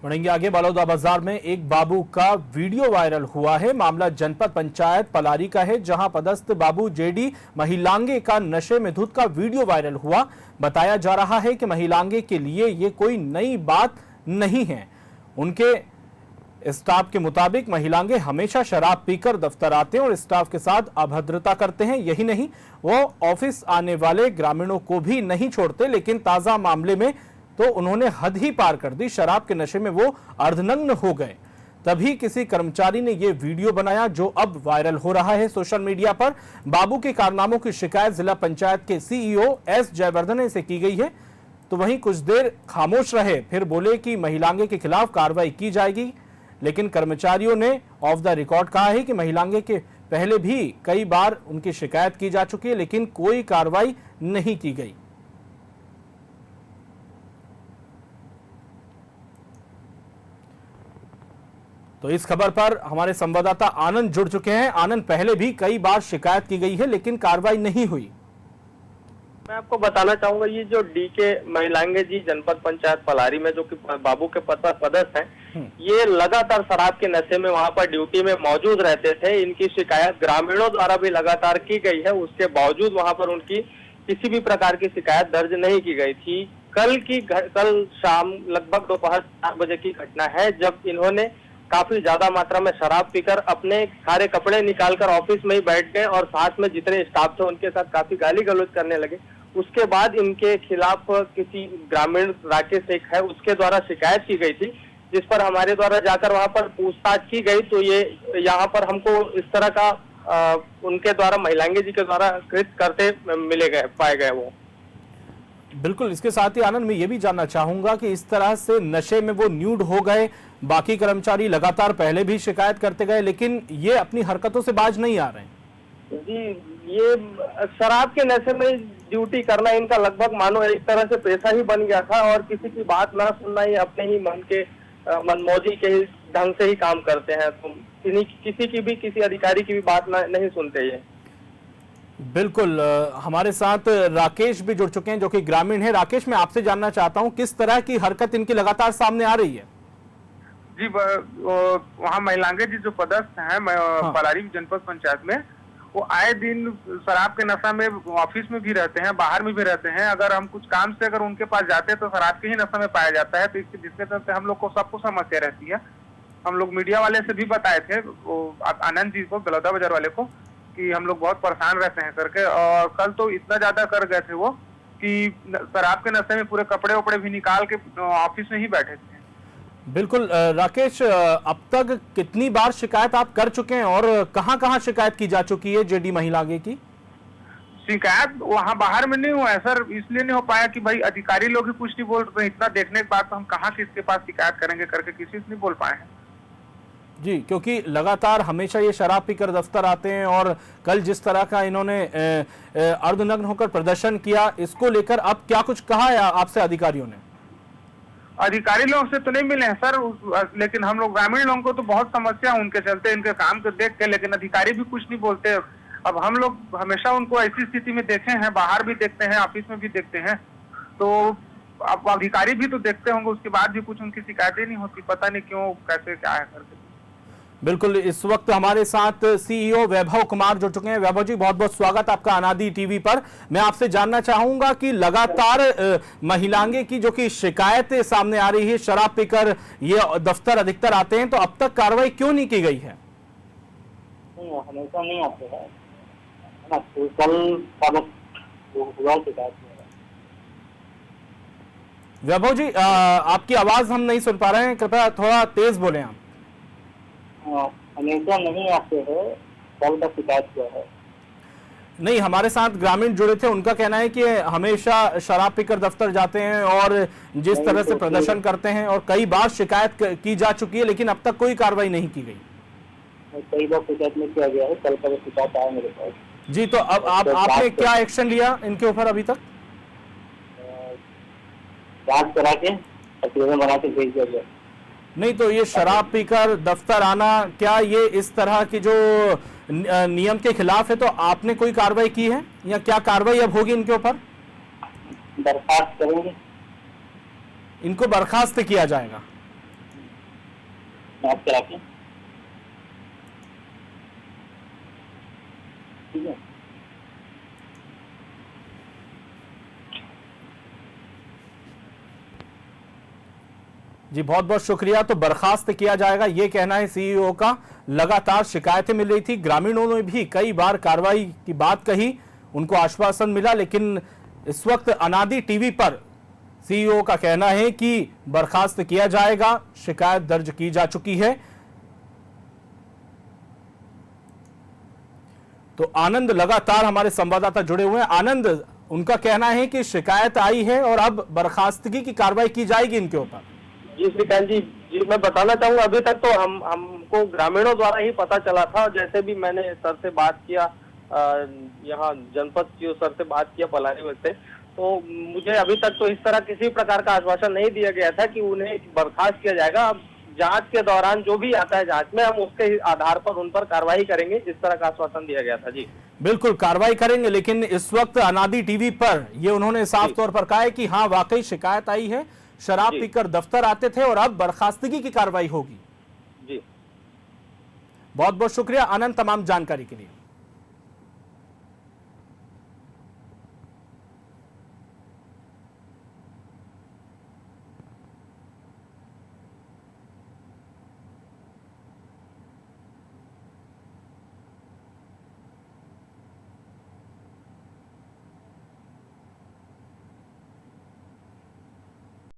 बढ़ेंगे आगे। बलौदा बाजार में एक बाबू का वीडियो वायरल हुआ है। मामला जनपद पंचायत पलारी का है, जहां पदस्थ बाबू जेडी महिलांगे का नशे में धुत का वीडियो वायरल हुआ। बताया जा रहा है कि महिलांगे के लिए ये कोई नई बात नहीं है। उनके स्टाफ के मुताबिक महिलांगे हमेशा शराब पीकर दफ्तर आते हैं और स्टाफ के साथ अभद्रता करते हैं। यही नहीं, वो ऑफिस आने वाले ग्रामीणों को भी नहीं छोड़ते। लेकिन ताजा मामले में तो उन्होंने हद ही पार कर दी। शराब के नशे में वो अर्धनग्न हो गए। तभी किसी कर्मचारी ने ये वीडियो बनाया, जो अब वायरल हो रहा है सोशल मीडिया पर। बाबू के कारनामों की शिकायत जिला पंचायत के सीईओ एस जयवर्धन से की गई है। तो वहीं कुछ देर खामोश रहे, फिर बोले कि महिलांगे के खिलाफ कार्रवाई की जाएगी। लेकिन कर्मचारियों ने ऑफ द रिकॉर्ड कहा है कि महिलांगे के पहले भी कई बार उनकी शिकायत की जा चुकी है, लेकिन कोई कार्रवाई नहीं की गई। तो इस खबर पर हमारे संवाददाता आनंद जुड़ चुके हैं। आनंद, पहले भी कई बार शिकायत की गई है लेकिन कार्रवाई नहीं हुई। मैं आपको बताना चाहूंगा, ये जो डीके महिलांगे जी जनपद पंचायत पलारी में जो कि बाबू के पदस्थ हैं, ये लगातार शराब के नशे में वहां पर ड्यूटी में मौजूद रहते थे। इनकी शिकायत ग्रामीणों द्वारा भी लगातार की गई है, उसके बावजूद वहां पर उनकी किसी भी प्रकार की शिकायत दर्ज नहीं की गई थी। कल शाम लगभग दोपहर 4 बजे की घटना है, जब इन्होंने काफी ज्यादा मात्रा में शराब पीकर अपने सारे कपड़े निकालकर ऑफिस में ही बैठ गए और साथ में जितने स्टाफ थे उनके साथ काफी गाली गलौज करने लगे। उसके बाद इनके खिलाफ किसी ग्रामीण राकेश एक है, उसके द्वारा शिकायत की गई थी, जिस पर हमारे द्वारा जाकर वहां पर पूछताछ की गई। तो ये यहाँ पर हमको इस तरह का उनके द्वारा महिलांगे जी के द्वारा कृत करते पाए गए वो। बिल्कुल, इसके साथ ही आनंद, मैं ये भी जानना चाहूंगा कि इस तरह से नशे में वो न्यूड हो गए। बाकी कर्मचारी लगातार पहले भी शिकायत करते गए, लेकिन ये अपनी हरकतों से बाज नहीं आ रहे हैं। जी, ये शराब के नशे में ड्यूटी करना इनका लगभग मानो एक तरह से पेशा ही बन गया था और किसी की बात ना सुनना, ये अपने ही मन के मनमौजी के ढंग से ही काम करते हैं। तो किसी अधिकारी की भी बात नहीं सुनते ये। बिल्कुल, हमारे साथ राकेश भी जुड़ चुके हैं जो कि ग्रामीण है। राकेश, मैं आपसे जानना चाहता हूं किस तरह की हरकत इनकी लगातार सामने आ रही है। जी, वहाँ महिलांगे जी जो पदस्थ हैं पलारी जनपद पंचायत में, वो आए दिन शराब के नशा में ऑफिस में भी रहते हैं, बाहर में भी रहते हैं। अगर हम कुछ काम से अगर उनके पास जाते हैं तो शराब के ही नशा में पाया जाता है। तो जिसके चलते हम लोग को सबको समस्या रहती है। हम लोग मीडिया वाले से भी बताए थे, आनंद जी को, बलौदा बाजार वाले को, कि हम लोग बहुत परेशान रहते हैं करके। और कल तो इतना ज्यादा कर गए थे वो कि शराब के नशे में पूरे कपड़े वपड़े भी निकाल के ऑफिस में ही बैठे थे। बिल्कुल राकेश, अब तक कितनी बार शिकायत आप कर चुके हैं और कहां-कहां शिकायत की जा चुकी है जेडी महिलांगे की? शिकायत वहाँ बाहर में नहीं हुआ है सर, इसलिए नहीं हो पाया कि भाई अधिकारी लोग ही कुछ नहीं बोल रहे। इतना देखने के बाद तो हम कहाँ किसके पास शिकायत करेंगे करके किसी से नहीं बोल पाए हैं। जी, क्योंकि लगातार हमेशा ये शराब पीकर दफ्तर आते हैं और कल जिस तरह का इन्होंने अर्धनग्न होकर प्रदर्शन किया, इसको लेकर अब क्या कुछ कहा है आपसे अधिकारियों ने? अधिकारी लोग से तो नहीं मिले हैं सर, लेकिन हम लोग ग्रामीण लोगों को तो बहुत समस्या है उनके चलते, इनके काम को देख के। लेकिन अधिकारी भी कुछ नहीं बोलते। अब हम लोग हमेशा उनको ऐसी स्थिति में देखे हैं, बाहर भी देखते हैं, ऑफिस में भी देखते हैं। तो अब अधिकारी भी तो देखते होंगे, उसके बाद भी कुछ उनकी शिकायतें नहीं होती। पता नहीं क्यों, कैसे, क्या है करके। बिल्कुल, इस वक्त हमारे साथ सीईओ वैभव कुमार जुड़ चुके हैं। वैभव जी, बहुत बहुत स्वागत आपका अनादि टीवी पर। मैं आपसे जानना चाहूंगा कि लगातार महिलांगे की जो कि शिकायतें सामने आ रही है, शराब पीकर ये दफ्तर अधिकतर आते हैं, तो अब तक कार्रवाई क्यों नहीं की गई है? हमेशा नहीं आते हैं ना, कल वैभव जी, आपकी आवाज हम नहीं सुन पा रहे हैं, कृपया थोड़ा तेज बोलें आप। हमेशा नहीं आते हैं, कल का शिकायत किया है। नहीं, हमारे साथ ग्रामीण जुड़े थे, उनका कहना है कि हमेशा शराब पीकर दफ्तर जाते हैं और जिस तरह से प्रदर्शन करते हैं और कई बार शिकायत की जा चुकी है, लेकिन अब तक कोई कार्रवाई नहीं की गई। कई बार शिकायत नहीं किया गया है, कल का शिकायत आया मेरे पास। जी, तो अब आपने क्या एक्शन लिया इनके ऊपर अभी तक? जांच करा के बना के भेज दिया गया। नहीं, तो ये शराब पीकर दफ्तर आना, क्या ये इस तरह की जो नियम के खिलाफ है, तो आपने कोई कार्रवाई की है या क्या कार्रवाई अब होगी इनके ऊपर? बर्खास्त करेंगे। इनको बर्खास्त किया जाएगा। समाप्त करा के, ठीक है। जी बहुत बहुत शुक्रिया। तो बर्खास्त किया जाएगा ये कहना है सीईओ का। लगातार शिकायतें मिल रही थी, ग्रामीणों ने भी कई बार कार्रवाई की बात कही, उनको आश्वासन मिला, लेकिन इस वक्त अनादि टीवी पर सीईओ का कहना है कि बर्खास्त किया जाएगा, शिकायत दर्ज की जा चुकी है। तो आनंद लगातार हमारे संवाददाता जुड़े हुए हैं। आनंद, उनका कहना है कि शिकायत आई है और अब बर्खास्तगी की कार्रवाई की जाएगी इनके ऊपर। जी श्रीकांत जी, मैं बताना चाहूंगा, अभी तक तो हमको ग्रामीणों द्वारा ही पता चला था। जैसे भी मैंने सर से बात किया, यहाँ जनपद सीओ सर से बात किया पलारी से, तो मुझे अभी तक तो इस तरह किसी प्रकार का आश्वासन नहीं दिया गया था कि उन्हें बर्खास्त किया जाएगा। अब जांच के दौरान जो भी आता है जांच में, हम उसके आधार पर उन पर कार्रवाई करेंगे, इस तरह का आश्वासन दिया गया था। जी बिल्कुल कार्रवाई करेंगे, लेकिन इस वक्त अनादि टीवी पर ये उन्होंने साफ तौर पर कहा है कि हाँ वाकई शिकायत आई है, शराब पीकर दफ्तर आते थे और अब बर्खास्तगी की कार्रवाई होगी। जी बहुत बहुत शुक्रिया आनंद तमाम जानकारी के लिए।